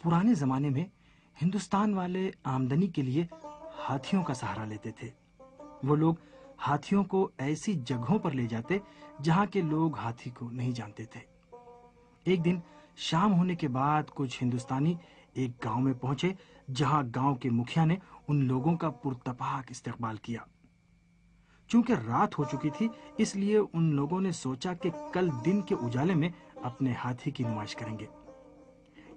پرانے زمانے میں ہندوستان والے آمدنی کے لیے ہاتھیوں کا سہارا لیتے تھے۔ وہ لوگ ہاتھیوں کو ایسی جگہوں پر لے جاتے جہاں کے لوگ ہاتھی کو نہیں جانتے تھے۔ ایک دن شام ہونے کے بعد کچھ ہندوستانی ایک گاؤں میں پہنچے جہاں گاؤں کے مکھیا نے ان لوگوں کا پرتپاک استقبال کیا۔ چونکہ رات ہو چکی تھی اس لیے ان لوگوں نے سوچا کہ کل دن کے اجالے میں اپنے ہاتھی کی نمائش کریں گے۔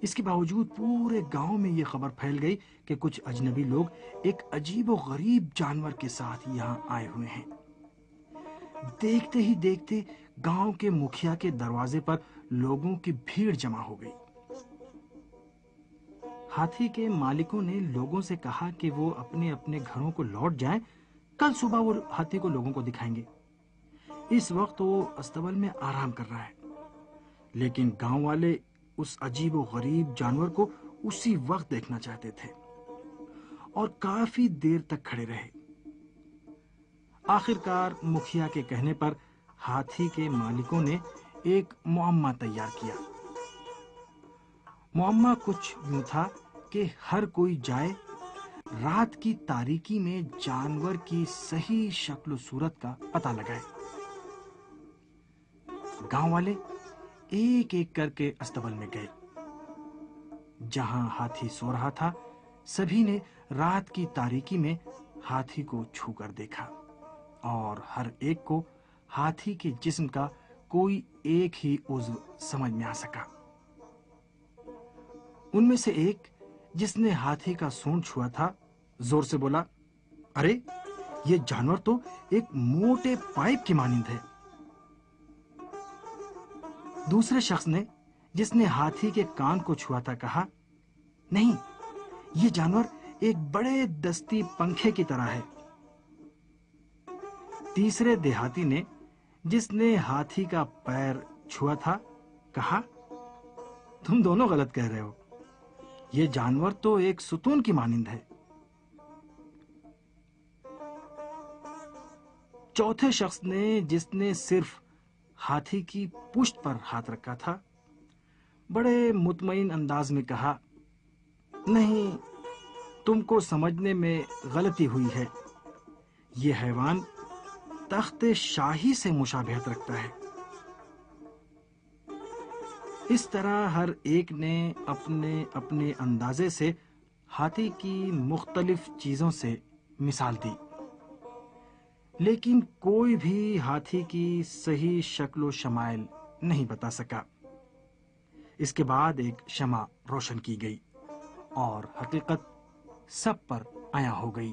اس کے باوجود پورے گاؤں میں یہ خبر پھیل گئی کہ کچھ اجنبی لوگ ایک عجیب و غریب جانور کے ساتھ یہاں آئے ہوئے ہیں۔ دیکھتے ہی دیکھتے گاؤں کے مکھیا کے دروازے پر لوگوں کی بھیڑ جمع ہو گئی۔ ہاتھی کے مالکوں نے لوگوں سے کہا کہ وہ اپنے اپنے گھروں کو لوٹ جائیں، کل صبح وہ ہاتھی کو لوگوں کو دکھائیں گے۔ اس وقت وہ استبل میں آرام کر رہا ہے۔ لیکن گاؤں والے اس عجیب و غریب جانور کو اسی وقت دیکھنا چاہتے تھے اور کافی دیر تک کھڑے رہے۔ آخر کار مکھیا کے کہنے پر ہاتھی کے مالکوں نے ایک معمہ تیار کیا۔ معمہ کچھ یوں تھا کہ ہر کوئی جائے، رات کی تاریکی میں جانور کی صحیح شکل و صورت کا پتہ لگائے۔ گاؤں والے ایک ایک کر کے استبل میں گئے۔ جہاں ہاتھی سو رہا تھا سبھی نے رات کی تاریکی میں ہاتھی کو چھو کر دیکھا اور ہر ایک کو ہاتھی کے جسم کا کوئی ایک ہی عضو سمجھ میں آ سکا۔ ان میں سے ایک جس نے ہاتھی کا سونڈ چھوا تھا زور سے بولا، ارے یہ جانور تو ایک موٹے پائپ کی مانند ہے۔ دوسرے شخص نے جس نے ہاتھی کے کان کو چھوا تھا کہا، نہیں، یہ جانور ایک بڑے دستی پنکھے کی طرح ہے۔ تیسرے دیہاتی نے جس نے ہاتھی کا پیر چھوا تھا کہا، تم دونوں غلط کہہ رہے ہو، یہ جانور تو ایک ستون کی مانند ہے۔ چوتھے شخص نے جس نے صرف ہاتھی کی پشت پر ہاتھ رکھا تھا بڑے مطمئن انداز میں کہا، نہیں، تم کو سمجھنے میں غلطی ہوئی ہے، یہ حیوان تخت شاہی سے مشابہت رکھتا ہے۔ اس طرح ہر ایک نے اپنے اپنے اندازے سے ہاتھی کی مختلف چیزوں سے مثال دی، لیکن کوئی بھی ہاتھی کی صحیح شکل و شمائل نہیں بتا سکا۔ اس کے بعد ایک شمع روشن کی گئی اور حقیقت سب پر عیاں ہو گئی۔